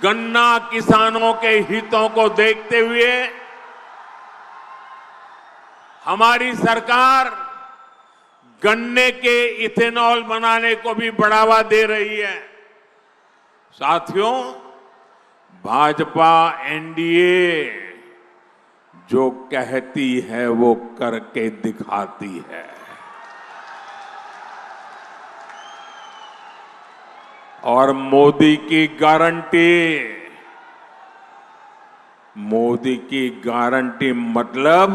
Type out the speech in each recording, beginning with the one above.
गन्ना किसानों के हितों को देखते हुए हमारी सरकार गन्ने के इथेनॉल बनाने को भी बढ़ावा दे रही है। साथियों, भाजपा एनडीए जो कहती है वो करके दिखाती है। और मोदी की गारंटी मतलब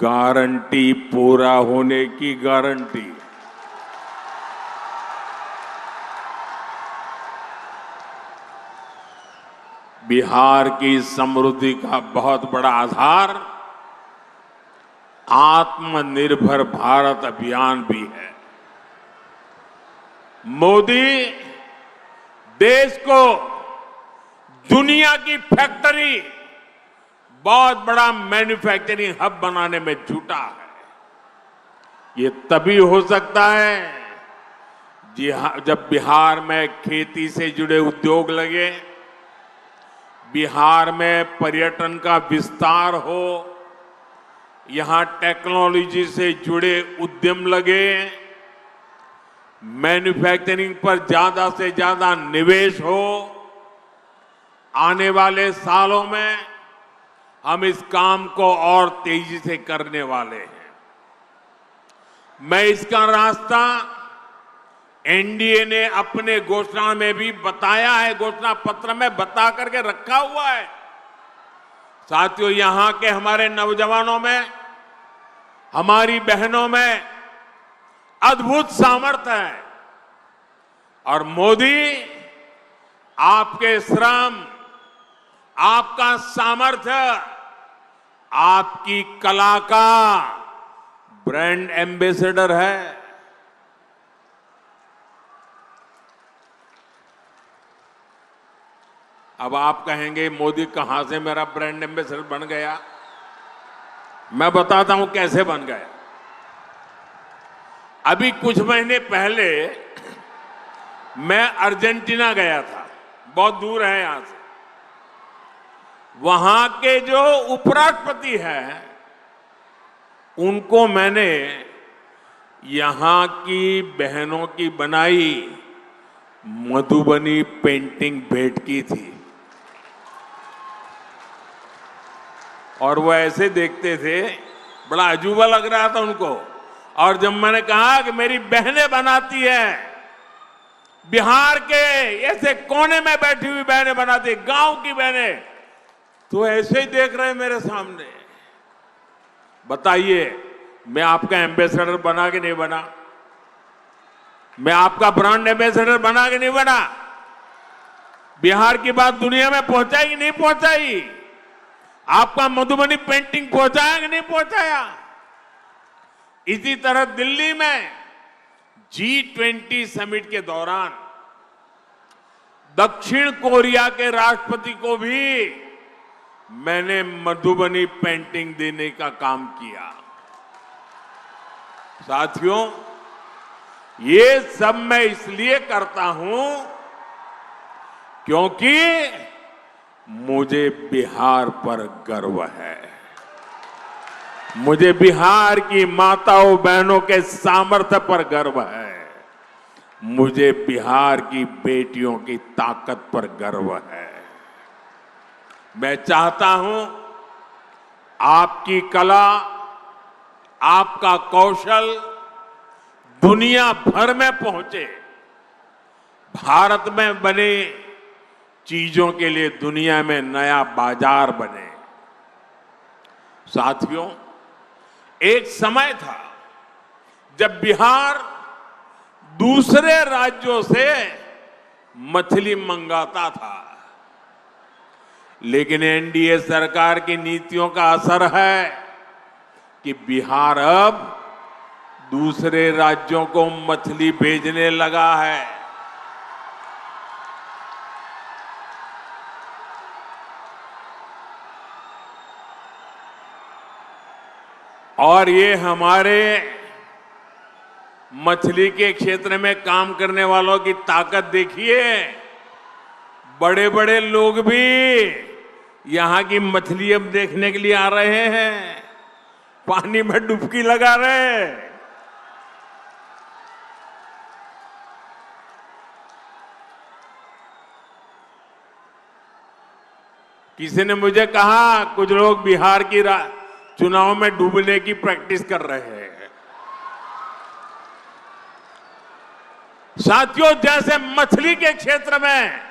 गारंटी पूरा होने की गारंटी। बिहार की समृद्धि का बहुत बड़ा आधार आत्मनिर्भर भारत अभियान भी है। मोदी देश को दुनिया की फैक्ट्री, बहुत बड़ा मैन्युफैक्चरिंग हब बनाने में जुटा है। ये तभी हो सकता है जब बिहार में खेती से जुड़े उद्योग लगे, बिहार में पर्यटन का विस्तार हो, यहां टेक्नोलॉजी से जुड़े उद्यम लगे, मैन्युफैक्चरिंग पर ज्यादा से ज्यादा निवेश हो। आने वाले सालों में हम इस काम को और तेजी से करने वाले हैं। मैं इसका रास्ता एनडीए ने अपने घोषणा में भी बताया है, घोषणा पत्र में बता करके रखा हुआ है। साथियों, यहां के हमारे नौजवानों में, हमारी बहनों में अद्भुत सामर्थ्य है और मोदी आपके श्रम, आपका सामर्थ्य, आपकी कला का ब्रांड एम्बेसडर है। अब आप कहेंगे मोदी कहां से मेरा ब्रांड एम्बेसडर बन गया? मैं बताता हूं कैसे बन गया। अभी कुछ महीने पहले मैं अर्जेंटीना गया था, बहुत दूर है यहां से। वहां के जो उपराष्ट्रपति हैं, उनको मैंने यहां की बहनों की बनाई मधुबनी पेंटिंग भेंट की थी और वो ऐसे देखते थे, बड़ा अजूबा लग रहा था उनको। और जब मैंने कहा कि मेरी बहनें बनाती है, बिहार के ऐसे कोने में बैठी हुई बहनें बनाती, गांव की बहनें, तो ऐसे ही देख रहे हैं मेरे सामने। बताइए, मैं आपका एम्बेसडर बना कि नहीं बना? मैं आपका ब्रांड एम्बेसडर बना कि नहीं बना? बिहार की बात दुनिया में पहुंचाई कि नहीं पहुंचाई? आपका मधुबनी पेंटिंग पहुंचाया कि नहीं पहुंचाया? इसी तरह दिल्ली में G20 समिट के दौरान दक्षिण कोरिया के राष्ट्रपति को भी मैंने मधुबनी पेंटिंग देने का काम किया। साथियों, ये सब मैं इसलिए करता हूं क्योंकि मुझे बिहार पर गर्व है। मुझे बिहार की माताओं बहनों के सामर्थ्य पर गर्व है। मुझे बिहार की बेटियों की ताकत पर गर्व है। मैं चाहता हूं आपकी कला, आपका कौशल दुनिया भर में पहुंचे, भारत में बने चीजों के लिए दुनिया में नया बाजार बने। साथियों, एक समय था जब बिहार दूसरे राज्यों से मछली मंगाता था, लेकिन एनडीए सरकार की नीतियों का असर है कि बिहार अब दूसरे राज्यों को मछली भेजने लगा है। और ये हमारे मछली के क्षेत्र में काम करने वालों की ताकत देखिए। बड़े बड़े लोग भी यहां की मछली अब देखने के लिए आ रहे हैं, पानी में डुबकी लगा रहे हैं। किसी ने मुझे कहा कुछ लोग बिहार की चुनाव में डूबने की प्रैक्टिस कर रहे हैं। साथियों, जैसे मछली के क्षेत्र में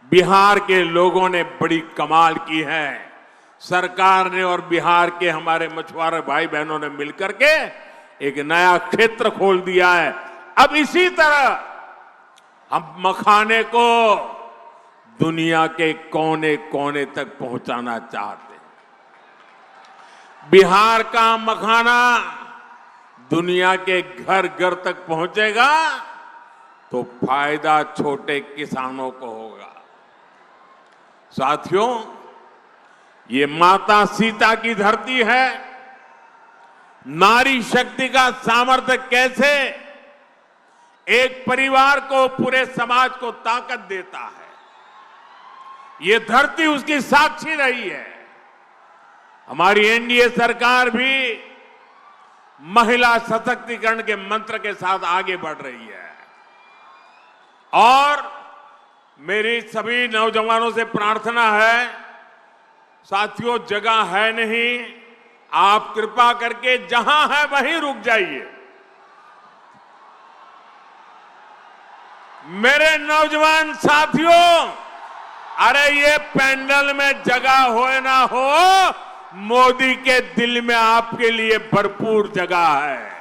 बिहार के लोगों ने बड़ी कमाल की है, सरकार ने और बिहार के हमारे मछुआरे भाई बहनों ने मिलकर के एक नया क्षेत्र खोल दिया है। अब इसी तरह हम मखाने को दुनिया के कोने कोने तक पहुंचाना चाहते हैं। बिहार का मखाना दुनिया के घर घर तक पहुंचेगा तो फायदा छोटे किसानों को होगा। साथियों, ये माता सीता की धरती है। नारी शक्ति का सामर्थ्य कैसे एक परिवार को, पूरे समाज को ताकत देता है, ये धरती उसकी साक्षी रही है। हमारी एनडीए सरकार भी महिला सशक्तिकरण के मंत्र के साथ आगे बढ़ रही है। और मेरी सभी नौजवानों से प्रार्थना है, साथियों, जगह है नहीं, आप कृपा करके जहां है वहीं रुक जाइए। मेरे नौजवान साथियों, अरे ये पैंडल में जगह हो ना हो, मोदी के दिल में आपके लिए भरपूर जगह है।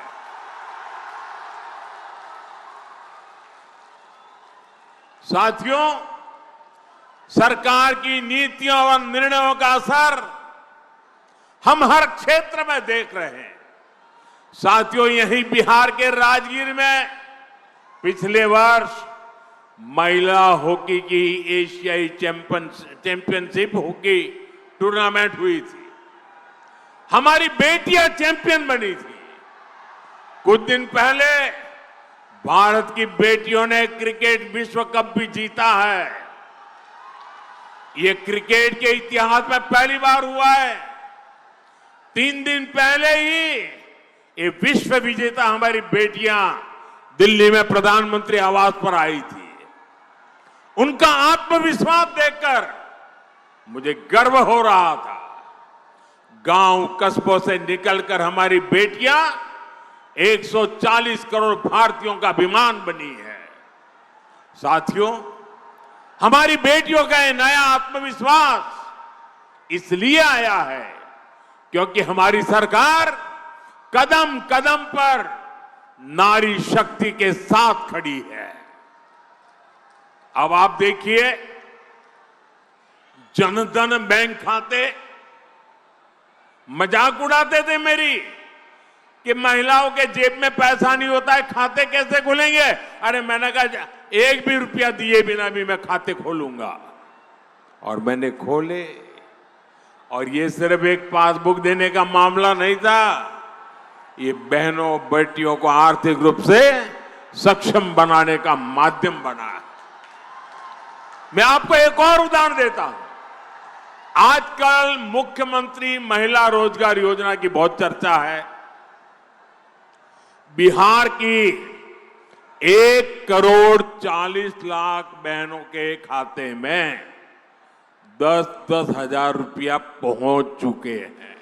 साथियों, सरकार की नीतियों और निर्णयों का असर हम हर क्षेत्र में देख रहे हैं। साथियों, यहीं बिहार के राजगीर में पिछले वर्ष महिला हॉकी की एशियाई चैंपियनशिप हॉकी टूर्नामेंट हुई थी। हमारी बेटियां चैंपियन बनी थी। कुछ दिन पहले भारत की बेटियों ने क्रिकेट विश्व कप भी जीता है। ये क्रिकेट के इतिहास में पहली बार हुआ है। 3 दिन पहले ही ये विश्व विजेता हमारी बेटियां दिल्ली में प्रधानमंत्री आवास पर आई थी। उनका आत्मविश्वास देखकर मुझे गर्व हो रहा था। गांव कस्बों से निकलकर हमारी बेटियां 140 करोड़ भारतीयों का अभिमान बनी है। साथियों, हमारी बेटियों का ये नया आत्मविश्वास इसलिए आया है क्योंकि हमारी सरकार कदम कदम पर नारी शक्ति के साथ खड़ी है। अब आप देखिए, जनधन बैंक खाते, मजाक उड़ाते थे मेरी कि महिलाओं के जेब में पैसा नहीं होता है, खाते कैसे खुलेंगे। अरे मैंने कहा 1 भी रुपया दिए बिना भी मैं खाते खोलूंगा, और मैंने खोले। और ये सिर्फ एक पासबुक देने का मामला नहीं था, ये बहनों बेटियों को आर्थिक रूप से सक्षम बनाने का माध्यम बना है। मैं आपको एक और उदाहरण देता हूं। आजकल मुख्यमंत्री महिला रोजगार योजना की बहुत चर्चा है। बिहार की 1,40,00,000 बहनों के खाते में 10-10 हजार रुपया पहुंच चुके हैं।